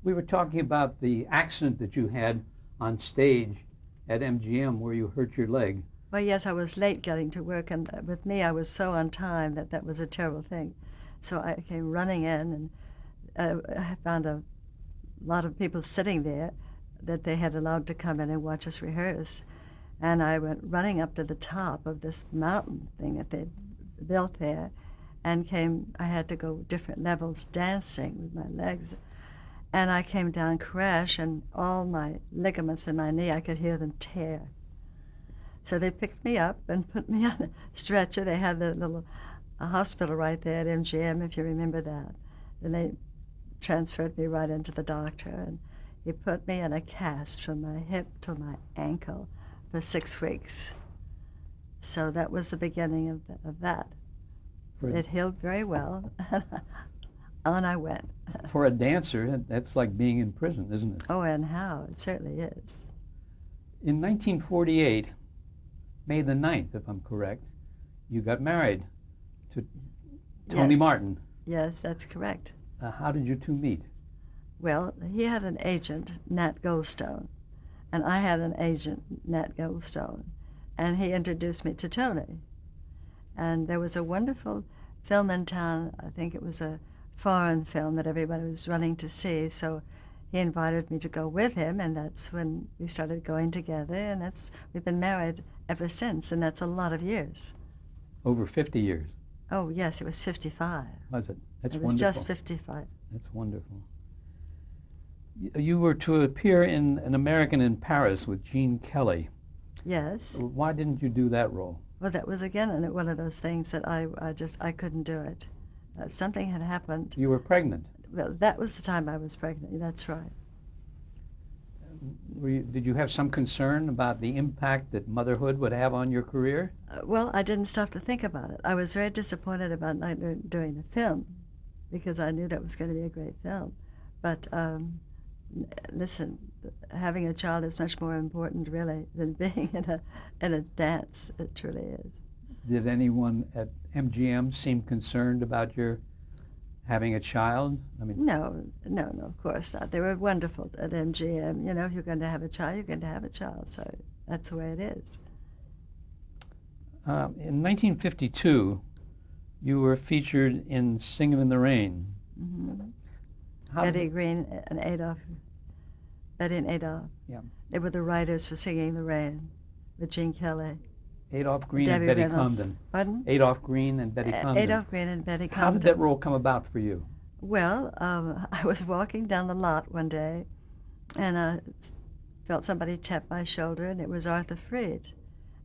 We were talking about the accident that you had on stage at MGM where you hurt your leg. Well, yes, I was late getting to work, and with me, I was so on time that that was a terrible thing. So I came running in, and I found a lot of people sitting there that they had allowed to come in and watch us rehearse. And I went running up to the top of this mountain thing that they'd built there, and I had to go different levels dancing with my legs. And I came down crash, and all my ligaments in my knee, I could hear them tear. So they picked me up and put me on a stretcher. They had the little hospital right there at MGM, if you remember that. Then they transferred me right into the doctor, and he put me in a cast from my hip to my ankle for 6 weeks. So that was the beginning of that. It healed very well. On I went. For a dancer, that's like being in prison, isn't it? Oh, and how? It certainly is. In 1948, May the 9th, if I'm correct, you got married to Tony Yes. Martin. Yes, that's correct. How did you two meet? Well, he had an agent, Nat Goldstone, and I had an agent, Nat Goldstone, and he introduced me to Tony. And there was a wonderful film in town. I think it was a foreign film that everybody was running to see, so he invited me to go with him, and that's when we started going together, and we've been married ever since, and that's a lot of years. Over 50 years, Oh, yes, it was 55. was it? That's It was wonderful. just 55. That's wonderful. You were to appear in An American in Paris with Gene Kelly. Yes. Why didn't you do that role? Well, that was again one of those things that I couldn't do it. Something had happened. You were pregnant. Well, that was the time I was pregnant. That's right. Did you have some concern about the impact that motherhood would have on your career? Well, I didn't stop to think about it. I was very disappointed about not doing the film because I knew that was going to be a great film. But listen, having a child is much more important, really, than being in a dance. It truly is. Did anyone at MGM seem concerned about your having a child? I mean, No, of course not. They were wonderful at MGM. You know, if you're going to have a child, you're going to have a child. So that's the way it is. in 1952, you were featured in Singin' in the Rain. Mm-hmm. How Betty did- Green and Adolph. Betty and Adolph. Yeah. They were the writers for Singing in the Rain with Gene Kelly. Adolph Green Debbie and Betty Reynolds. Comden. Pardon? Adolph Green and Betty Comden. Adolph Green and Betty Comden. How did that role come about for you? Well, I was walking down the lot one day, and I felt somebody tap my shoulder, and it was Arthur Freed.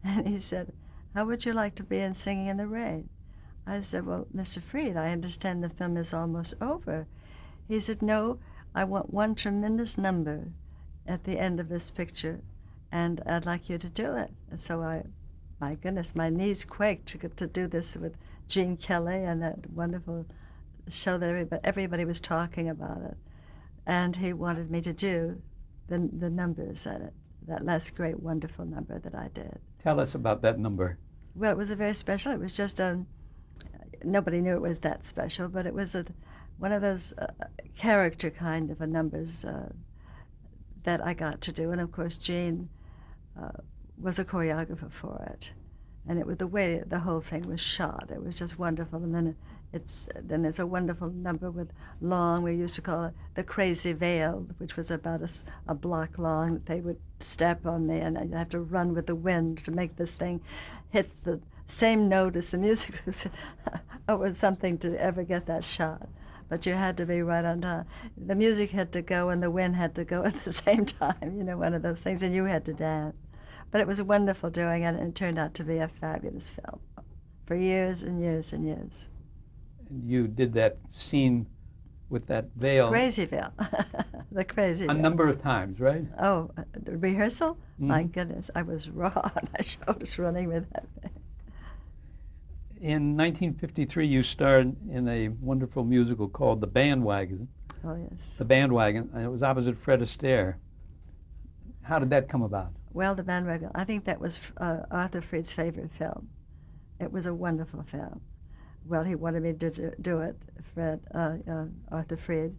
And he said, "How would you like to be in Singing in the Rain?" I said, "Well, Mr. Freed, I understand the film is almost over." He said, "No, I want one tremendous number at the end of this picture, and I'd like you to do it." And so my goodness, my knees quaked to do this with Gene Kelly and that wonderful show that everybody was talking about it. And he wanted me to do the numbers at it, that last great, wonderful number that I did. Tell us about that number. Well, it was a very special, it was just nobody knew it was that special, but it was one of those character kind of numbers that I got to do. And of course, Gene was a choreographer for it. And it was the way the whole thing was shot. It was just wonderful. And then there's a wonderful number with long, we used to call it the Crazy Veil, which was about a block long that they would step on me, and I'd have to run with the wind to make this thing hit the same note as the music. It was something to ever get that shot. But you had to be right on time. The music had to go and the wind had to go at the same time, you know, one of those things, and you had to dance. But it was wonderful doing it, and it turned out to be a fabulous film for years and years and years. You did that scene with that veil Crazy Veil. The Crazy a Veil. number of times, right? Oh, the rehearsal? My Mhm. goodness, I was raw. My shoulders running with that thing. In 1953, you starred in a wonderful musical called The Bandwagon. Oh, yes. The Bandwagon, and it was opposite Fred Astaire. How did that come about? Well, The Bandwagon, I think that was Arthur Freed's favorite film. It was a wonderful film. Well, he wanted me to do it, Arthur Freed.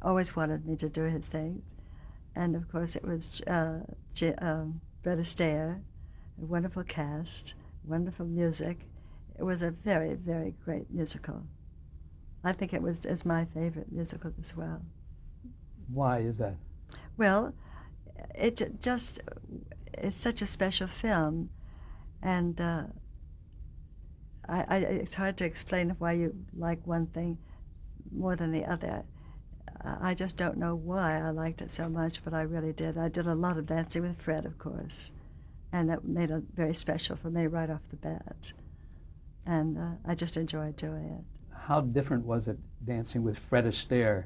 always wanted me to do his things. And of course it was Fred Astaire, a wonderful cast, wonderful music. It was a very, very great musical. I think is my favorite musical as well. Why is that? Well, just it's such a special film, and it's hard to explain why you like one thing more than the other. I just don't know why I liked it so much, but I really did. I did a lot of dancing with Fred, of course, and that made it very special for me right off the bat. And I just enjoyed doing it. How different was it dancing with Fred Astaire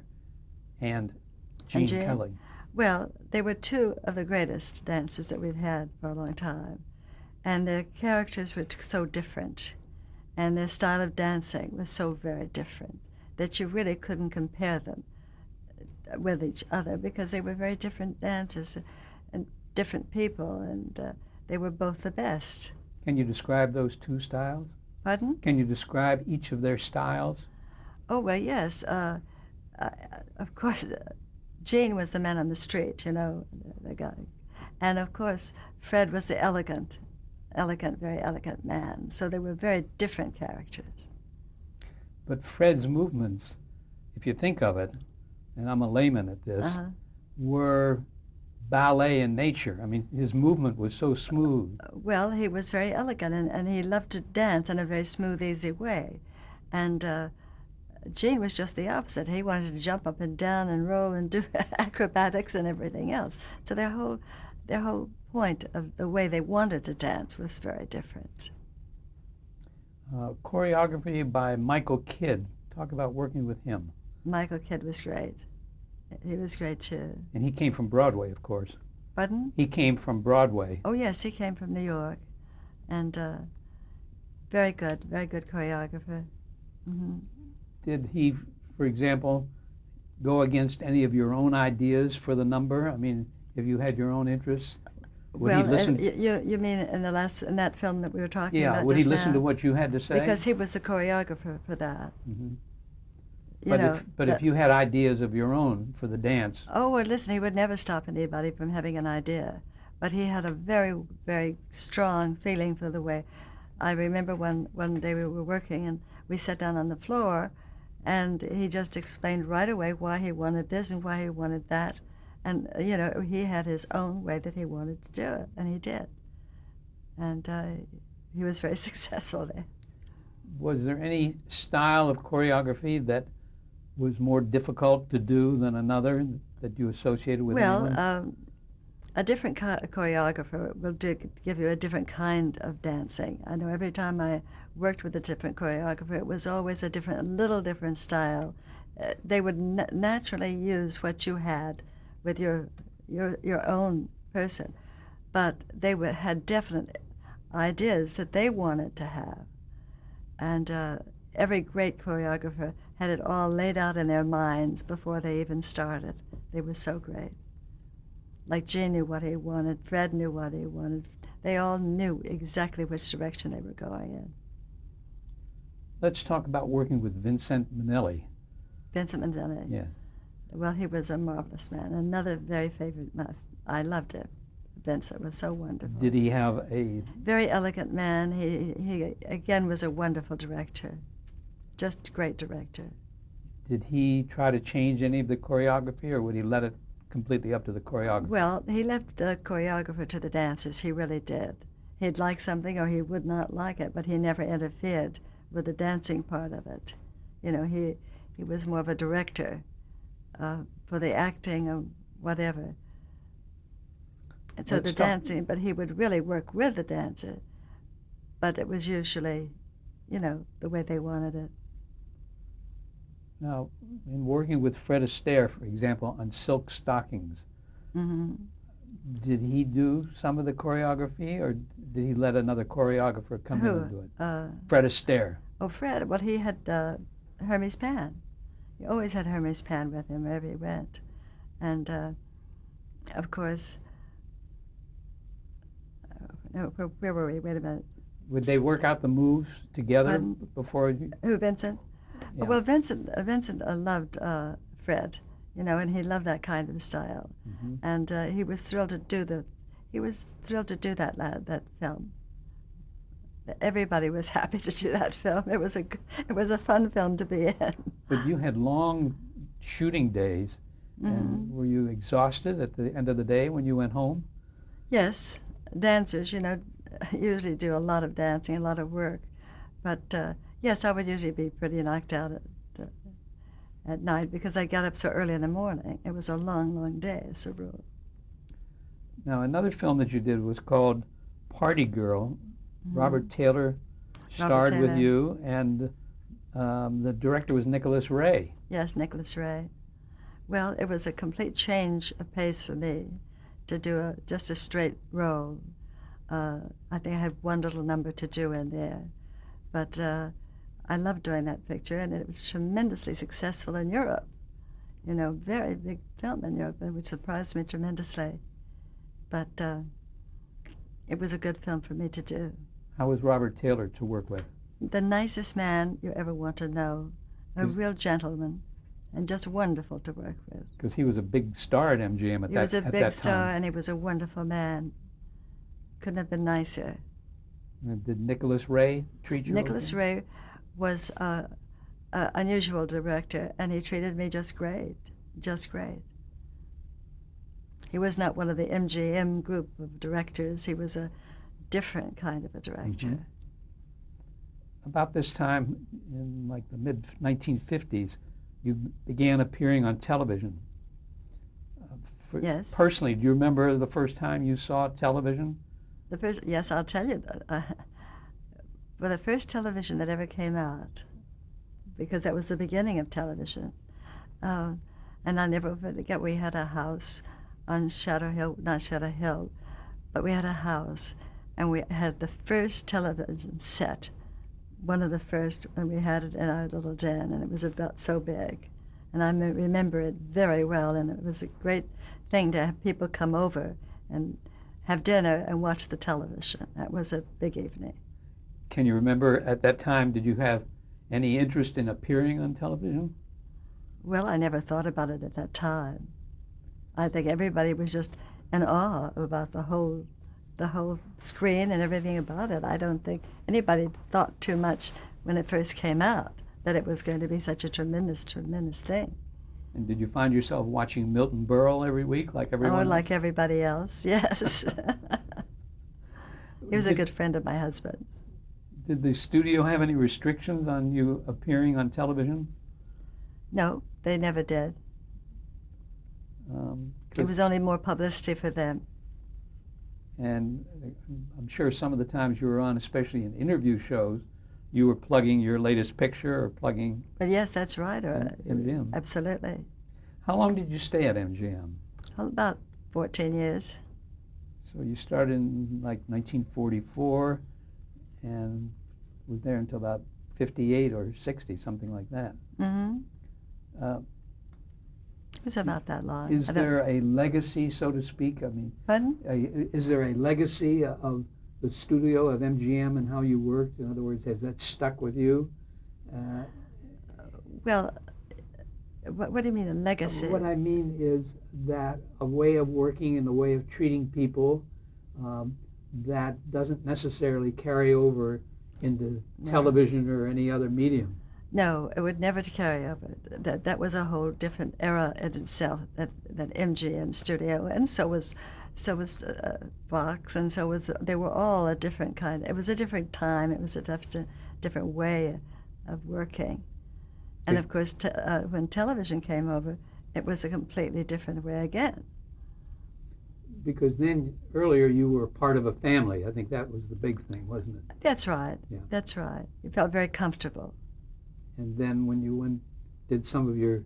and Gene Kelly? Well, they were two of the greatest dancers that we've had for a long time, and their characters were so different, and their style of dancing was so very different that you really couldn't compare them with each other because they were very different dancers and different people, and they were both the best. Can you describe those two styles? Pardon? Can you describe each of their styles? Oh, well, yes. Of course, Gene was the man on the street, you know, the guy. And of course, Fred was the elegant, very elegant man. So they were very different characters. But Fred's movements, if you think of it, and I'm a layman at this, were ballet in nature. I mean, his movement was so smooth. Well, he was very elegant, and he loved to dance in a very smooth, easy way. And Gene was just the opposite. He wanted to jump up and down and roll and do acrobatics and everything else. So their whole point of the way they wanted to dance was very different. Choreography by Michael Kidd. Talk about working with him. Michael Kidd was great. He was great too. And he came from Broadway, of course. Pardon? He came from Broadway. Oh yes, he came from New York, and very good choreographer. Mm-hmm. Did he, for example, go against any of your own ideas for the number? I mean, if you had your own interests, would he listen? You mean in that film that we were talking about? Yeah, would he listen now? to what you had to say? Because he was the choreographer for that. Mm-hmm. But if you had ideas of your own for the dance. Oh, well, listen, he would never stop anybody from having an idea. But he had a very, very strong feeling for the way. I remember one day we were working and we sat down on the floor and he just explained right away why he wanted this and why he wanted that. And, you know, he had his own way that he wanted to do it, and he did. And he was very successful there. Was there any style of choreography that was more difficult to do than another that you associated with anyone? Well, a different choreographer will give you a different kind of dancing. I know every time I worked with a different choreographer, it was always a little different style. They would naturally use what you had with your own person, but they had definite ideas that they wanted to have. And every great choreographer had it all laid out in their minds before they even started. They were so great. Like Gene knew what he wanted, Fred knew what he wanted. They all knew exactly which direction they were going in. Let's talk about working with Vincent Minnelli. Vincent Minnelli. Yes. Well, he was a marvelous man. Another very favorite. I loved it. Vincent was so wonderful. Did he have a... Very elegant man. He again was a wonderful director. Just a great director. Did he try to change any of the choreography, or would he let it completely up to the choreographer? Well, he left the choreographer to the dancers. He really did. He'd like something or he would not like it, but he never interfered with the dancing part of it. You know, he was more of a director for the acting or whatever. And so the dancing, but he would really work with the dancer, but it was usually, you know, the way they wanted it. Now, in working with Fred Astaire, for example, on Silk Stockings, did he do some of the choreography, or did he let another choreographer come in and do it? Fred Astaire. Oh, Fred. Well, he had Hermes Pan. He always had Hermes Pan with him wherever he went. And, of course, where were we? Wait a minute. Would they work out the moves together before? Who, Vincent? Yeah. Well, Vincent loved Fred. you know, and he loved that kind of style. Mm-hmm. And he was thrilled to do that film. Everybody was happy to do that film. It was a fun film to be in. But you had long shooting days, and were you exhausted at the end of the day when you went home? Yes, dancers, you know, usually do a lot of dancing, a lot of work. But yes, I would usually be pretty knocked out at night because I got up so early in the morning. It was a long, long day, as a rule. Now, another film that you did was called Party Girl. Robert Taylor starred with you, and the director was Nicholas Ray. Yes, Nicholas Ray. Well, it was a complete change of pace for me to do just a straight role. I think I had one little number to do in there. But I loved doing that picture, and it was tremendously successful in Europe. You know, very big film in Europe, which surprised me tremendously. But it was a good film for me to do. How was Robert Taylor to work with? The nicest man you ever want to know, a real gentleman, and just wonderful to work with. Because he was a big star at MGM at that time. He was a big star, and he was a wonderful man. Couldn't have been nicer. And did Nicholas Ray treat you Nicholas okay? Ray was an unusual director, and he treated me just great, just great. He was not one of the MGM group of directors. He was a different kind of a director. Mm-hmm. About this time, in like the mid-1950s, you began appearing on television. Yes. Personally, do you remember the first time you saw television? Yes, I'll tell you that. Well, the first television that ever came out, because that was the beginning of television, and I'll never forget, we had a house on Shadow Hill, not Shadow Hill, but we had a house, and we had the first television set, one of the first, when we had it in our little den, and it was about so big. And I remember it very well, and it was a great thing to have people come over and have dinner and watch the television. That was a big evening. Can you remember at that time, did you have any interest in appearing on television? Well, I never thought about it at that time. I think everybody was just in awe about the whole screen and everything about it. I don't think anybody thought too much when it first came out that it was going to be such a tremendous, tremendous thing. And did you find yourself watching Milton Berle every week like everyone else? Like everybody else, yes. He was a good friend of my husband's. Did the studio have any restrictions on you appearing on television? No, they never did. It was only more publicity for them. And I'm sure some of the times you were on, especially in interview shows, you were plugging your latest picture or plugging... But yes, that's right. MGM. Absolutely. How long did you stay at MGM? About 14 years. So you started in like 1944 and was there until about 58 or 60, something like that. Mm-hmm. It was about that long. Is there a legacy, so to speak? I mean, pardon? Is there a legacy of the studio of MGM and how you worked? In other words, has that stuck with you? Well, what do you mean a legacy? What I mean is that a way of working and a way of treating people that doesn't necessarily carry over into television or any other medium. No, it would never carry over. That was a whole different era in itself. That MGM studio, and so was Fox, and they were all a different kind. It was a different time. It was a different way of working, and of course, when television came over, it was a completely different way again. Because then earlier you were part of a family. I think that was the big thing, wasn't it? That's right. Yeah. That's right. You felt very comfortable. And then when you did some of your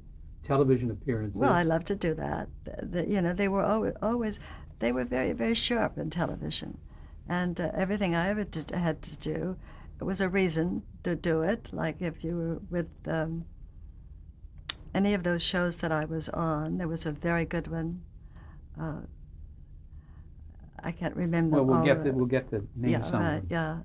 television appearances... Well, I love to do that. They were always they were very, very sharp in television. And everything I ever had to do, it was a reason to do it. Like if you were with any of those shows that I was on, there was a very good one. I can't remember. Well, we'll get to name some. Right, yeah.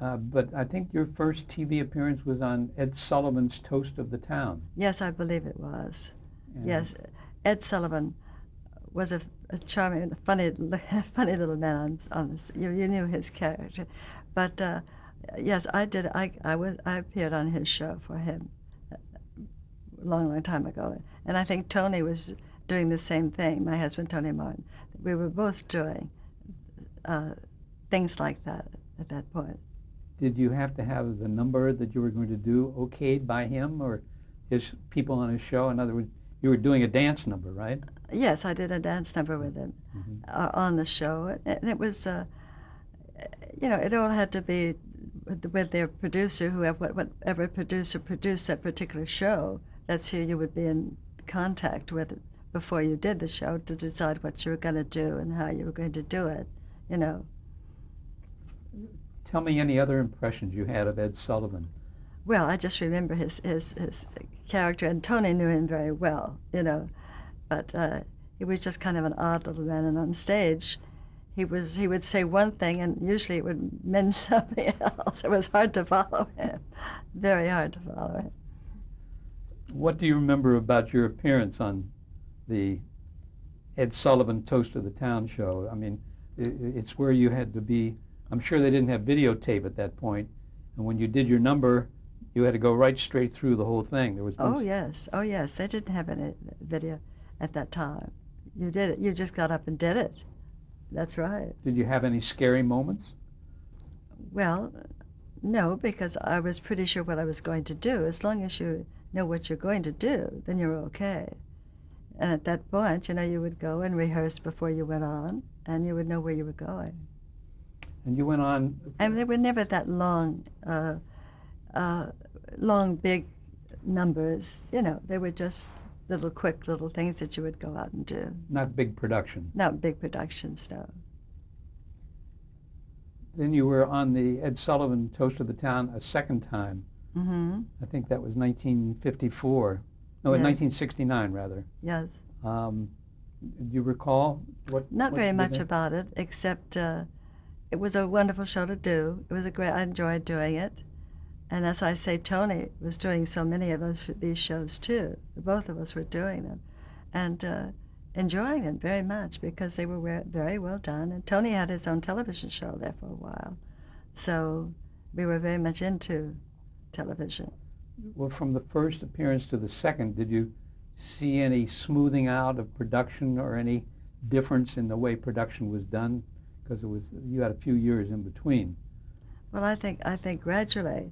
But I think your first TV appearance was on Ed Sullivan's Toast of the Town. Yes, I believe it was. And Yes, Ed Sullivan was a charming, funny, funny little man on this. You knew his character, but yes, I did. I appeared on his show for him a long time ago, and I think Tony was doing the same thing. My husband, Tony Martin, we were both doing things like that at that point. did you have to have the number that you were going to do okayed by him or his people on his show? In other words, you were doing a dance number, right? Yes, I did a dance number with him on the show, and it was, it all had to be with their producer, whatever producer produced that particular show. That's who you would be in contact with before you did the show to decide what you were going to do and how you were going to do it, Tell me any other impressions you had of Ed Sullivan. Well, I just remember his character, and Tony knew him very well, but he was just kind of an odd little man, and on stage, he would say one thing, and usually it would mean something else. It was hard to follow him, very hard to follow him. What do you remember about your appearance on the Ed Sullivan Toast of the Town show? I mean, it's where you had to be. I'm sure they didn't have videotape at that point, and when you did your number, you had to go right straight through the whole thing. There was no Oh yes, they didn't have any video at that time. You did it. You just got up and did it. That's right. Did you have any scary moments? Well, no, because I was pretty sure what I was going to do. As long as you know what you're going to do, then you're okay. And at that point, you would go and rehearse before you went on, and you would know where you were going. And you went on. And they were never that long, big numbers. They were just quick little things that you would go out and do. Not big production. Not big productions, no. Then you were on the Ed Sullivan Toast of the Town a second time. Mm-hmm. I think that was 1954. No, Yes. 1969 rather. Yes. Do you recall what? Not what very you did much there? about it, except it was a wonderful show to do. It was I enjoyed doing it. And as I say, Tony was doing so many of these shows too. Both of us were doing them and enjoying them very much because they were very well done. And Tony had his own television show there for a while. So we were very much into television. Well, from the first appearance to the second, did you see any smoothing out of production or any difference in the way production was done? Because you had a few years in between. Well, I think gradually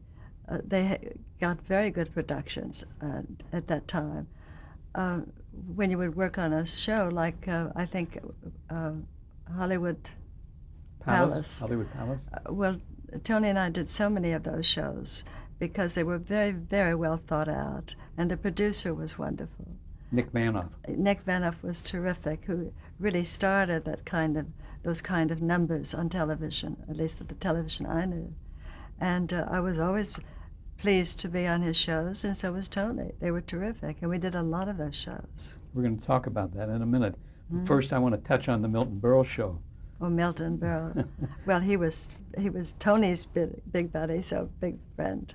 they got very good productions at that time. When you would work on a show like I think Hollywood Palace. Hollywood Palace. Well, Tony and I did so many of those shows because they were very, very well thought out, and the producer was wonderful. Nick Vanoff. Nick Vanoff was terrific, who really started those kind of numbers on television, at least at the television I knew. And I was always pleased to be on his shows, and so was Tony. They were terrific, and we did a lot of those shows. We're going to talk about that in a minute. Mm-hmm. First, I want to touch on the Milton Berle show. Oh, Milton Berle. Well, he was Tony's big buddy, so big friend.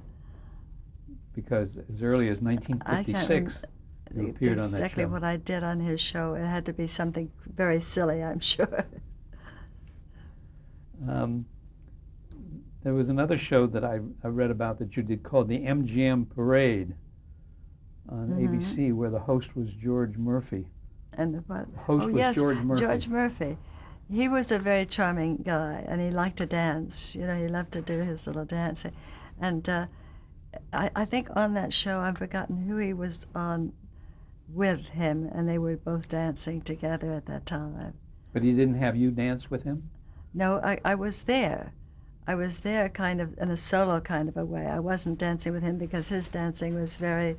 Because as early as 1956, you appeared on that show. Exactly what I did on his show. It had to be something very silly, I'm sure. There was another show that I read about that you did called the MGM Parade on ABC, where the host was George Murphy. And what? The host was yes, George Murphy. George Murphy. He was a very charming guy, and he liked to dance. He loved to do his little dancing. And I think on that show, I've forgotten who he was on with him, and they were both dancing together at that time. But he didn't have you dance with him? No, I was there. I was there kind of in a solo kind of a way. I wasn't dancing with him because his dancing was very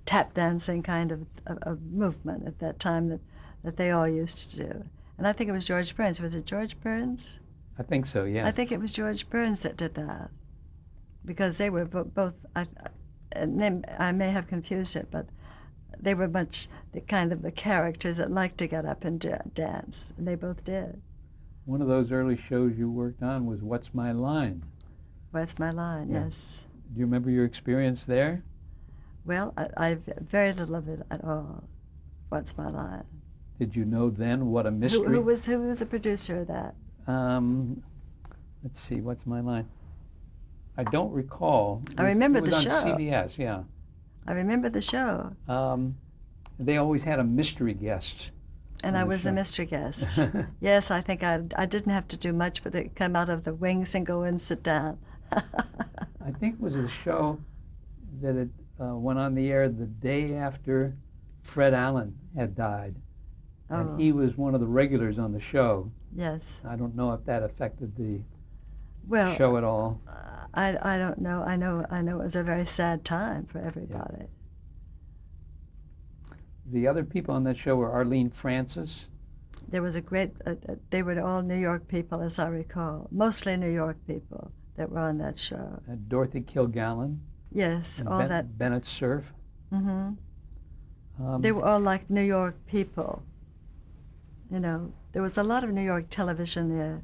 tap dancing kind of movement at that time that they all used to do. And I think it was George Burns. Was it George Burns? I think so, yeah. I think it was George Burns that did that because they were both, I may have confused it, but they were much the kind of the characters that liked to get up and dance, and they both did. One of those early shows you worked on was What's My Line? What's My Line, Yeah. yes. Do you remember your experience there? Well, I've very little of it at all. What's My Line? Did you know then what a mystery? Who was the producer of that? Let's see, What's My Line? I don't recall. I remember it was the on show. CBS, yeah. I remember the show. They always had a mystery guest. And I was a mystery guest. Yes, I think I didn't have to do much but to come out of the wings and go and sit down. I think it was a show that it went on the air the day after Fred Allen had died. And he was one of the regulars on the show. Yes. I don't know if that affected the Well, show at all. I don't know. I know it was a very sad time for everybody. Yeah. The other people on that show were Arlene Francis. There was a great, they were all New York people, as I recall. Mostly New York people that were on that show. Dorothy Kilgallen. Yes, and all that. Bennett Cerf. They were all like New York people. You know, there was a lot of New York television there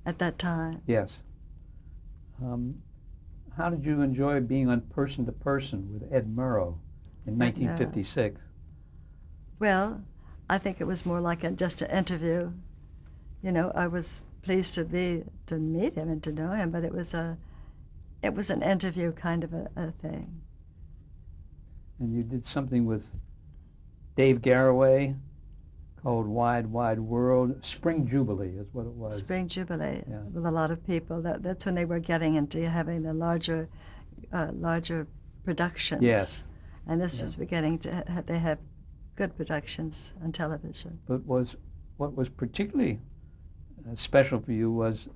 at that time. Yes. How did you enjoy being on Person to Person with Ed Murrow in 1956? Well, I think it was more like just an interview. You know, I was pleased to meet him and to know him, but it was an interview kind of a thing. And you did something with Dave Garroway called Wide, Wide World. Spring Jubilee is what it was. Spring Jubilee, yeah. With a lot of people. That's when they were getting into having the larger productions. Yes. And this was beginning to they have good productions on television. But what was particularly special for you was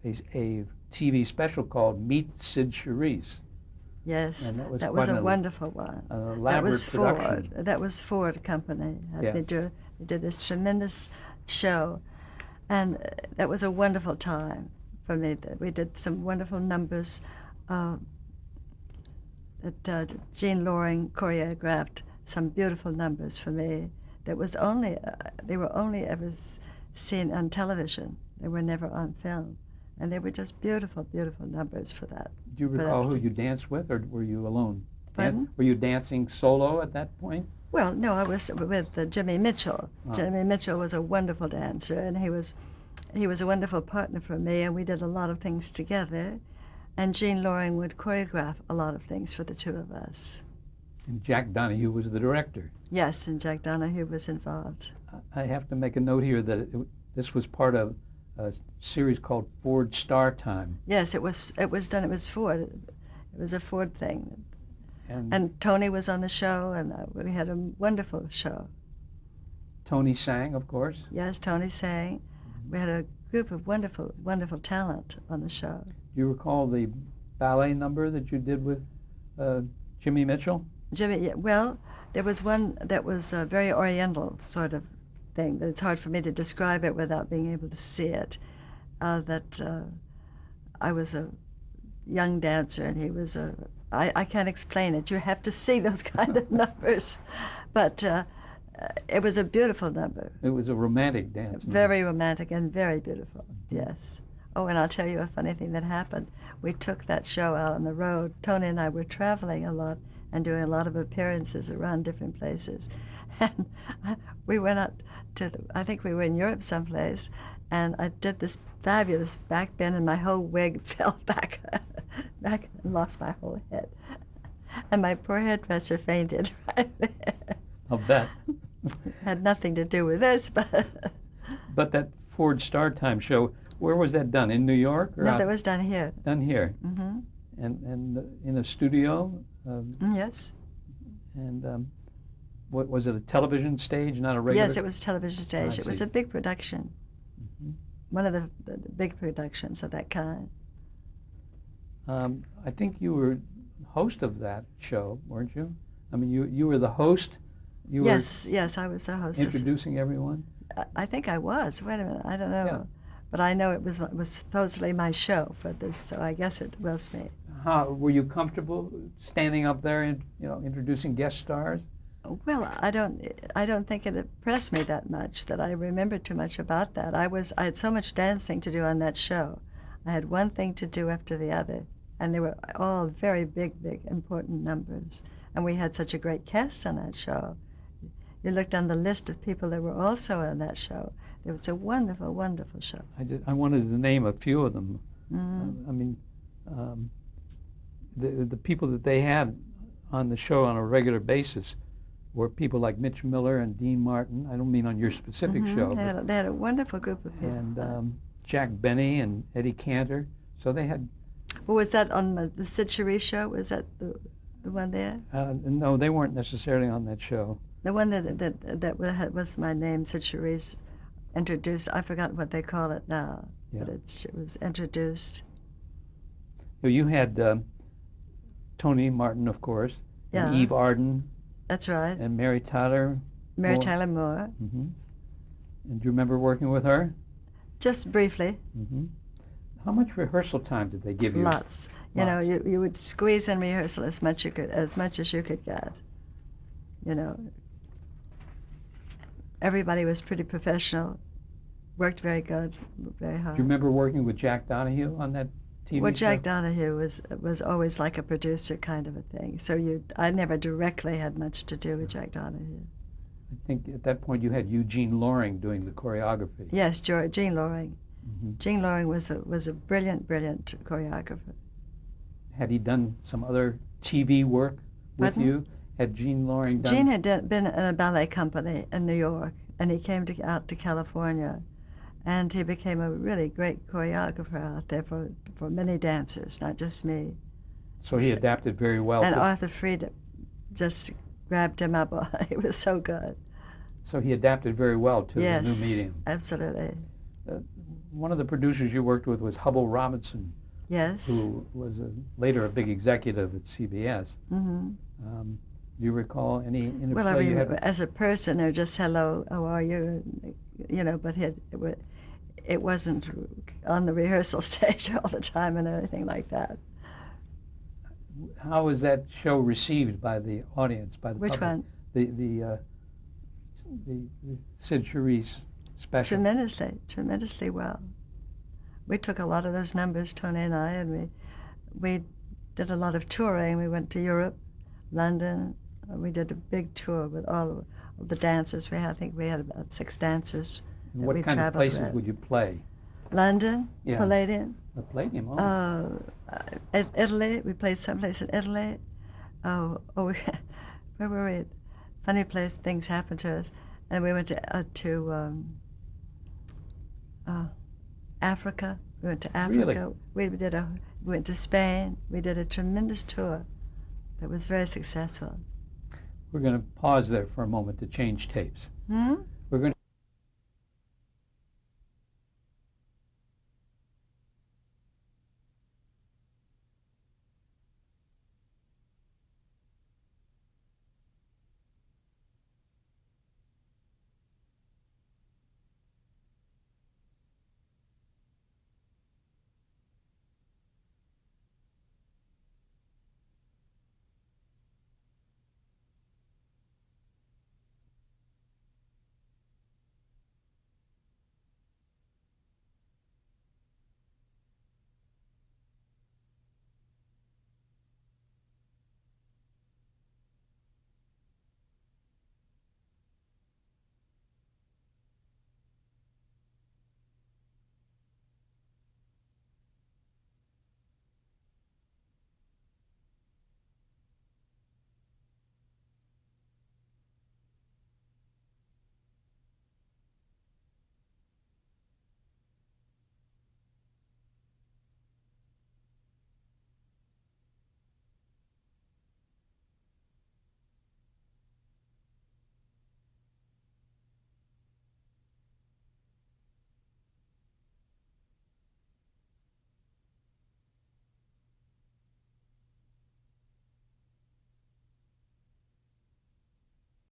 a TV special called Meet Cyd Charisse. Yes, and that was a wonderful one. An elaborate that was production. Ford. That was Ford Company. Yes. They did this tremendous show, and that was a wonderful time for me. We did some wonderful numbers that Jean Loring choreographed. Some beautiful numbers for me. That was they were only ever seen on television. They were never on film, and they were just beautiful, beautiful numbers for that. Do you recall who you danced with, or were you alone? Pardon? Were you dancing solo at that point? Well, no, I was with Jimmy Mitchell. Oh. Jimmy Mitchell was a wonderful dancer, and he was a wonderful partner for me, and we did a lot of things together. And Jean Loring would choreograph a lot of things for the two of us. And Jack Donahue was the director. Yes, and Jack Donahue was involved. I have to make a note here that this was part of a series called Ford Star Time. Yes, it was done. It was Ford. It was a Ford thing. And Tony was on the show, and we had a wonderful show. Tony sang, of course. Yes, Tony sang. We had a group of wonderful, wonderful talent on the show. Do you recall the ballet number that you did with Jimmy Mitchell? Jimmy, well, there was one that was a very oriental sort of thing. That it's hard for me to describe it without being able to see it. I was a young dancer, and he was I can't explain it. You have to see those kind of numbers. But it was a beautiful number. It was a romantic dance. Very romantic and very beautiful, yes. Oh, and I'll tell you a funny thing that happened. We took that show out on the road. Tony and I were traveling a lot and doing a lot of appearances around different places. And we went out to, I think we were in Europe someplace, and I did this fabulous back bend, and my whole wig fell back and lost my whole head. And my poor hairdresser fainted right there. I'll bet. Had nothing to do with this, but... But that Ford Star Time show, where was that done? In New York? Or no, that was done here. Done here? Mm-hmm. And in a studio? Yes. And what was it, a television stage, not a regular? Yes, it was a television stage. It was a big production. Mm-hmm. One of the big productions of that kind. I think you were host of that show, weren't you? I mean, you were the host? Yes, I was the hostess. Introducing everyone? I think I was. Wait a minute, I don't know. Yeah. But I know it was supposedly my show for this, so I guess it was me. Were you comfortable standing up there and introducing guest stars? Well, I don't think it impressed me that much that I remember too much about that. I had so much dancing to do on that show. I had one thing to do after the other, and they were all very big, big, important numbers. And we had such a great cast on that show. You looked on the list of people that were also on that show. It was a wonderful, wonderful show. I wanted to name a few of them. Mm-hmm. I mean, the people that they had on the show on a regular basis were people like Mitch Miller and Dean Martin. I don't mean on your specific show. They had a wonderful group of people. And Jack Benny and Eddie Cantor. So they had... Well, was that on the Cyd Charisse show? Was that the one there? No, they weren't necessarily on that show. The one that was my name, Cyd Charisse, introduced. I forgot what they call it now, Yeah. but it was introduced. You had Tony Martin, of course, and Yeah. Eve Arden, That's right. and Mary Tyler Mary Moore. Tyler Moore. Mm-hmm. And do you remember working with her? Just briefly. Mm-hmm. How much rehearsal time did they give you? Lots. You know, you would squeeze in rehearsal as much as you could get. You know, everybody was pretty professional, worked very good, very hard. Do you remember working with Jack Donahue on that TV Well, show? Jack Donahue was always like a producer kind of a thing. So I never directly had much to do with Jack Donahue. I think at that point you had Eugene Loring doing the choreography. Yes, Gene Loring. Mm-hmm. Gene Loring was a brilliant, brilliant choreographer. Had he done some other TV work with Pardon? you? Had Gene Loring done? Gene had been in a ballet company in New York, and he came out to California, and he became a really great choreographer out there for many dancers, not just me. So he adapted very well. And Arthur Frieda just grabbed him up. He was so good. So he adapted very well to Yes, the new medium. absolutely. One of the producers you worked with was Hubble Robinson, Yes. who was later a big executive at CBS. Mm-hmm. Do you recall any interplay Well, I you remember had? as a person, or just hello, how are you? You know, but it wasn't on the rehearsal stage all the time and anything like that. How was that show received by the audience, by the Which public? one? The Cyd Charisse special. Tremendously well. We took a lot of those numbers, Tony and I, and we did a lot of touring. We went to Europe, London. We did a big tour with all of the dancers. I think we had about 6 dancers. And that what we kind of traveled places with. would you play? London, Yeah. Palladium. The Palladium. Oh. Italy, we played someplace in Italy. Where were we? Funny place, things happened to us. And we went to Africa. We went to Africa. Really? We went to Spain. We did a tremendous tour that was very successful. We're going to pause there for a moment to change tapes. Hmm? We're going to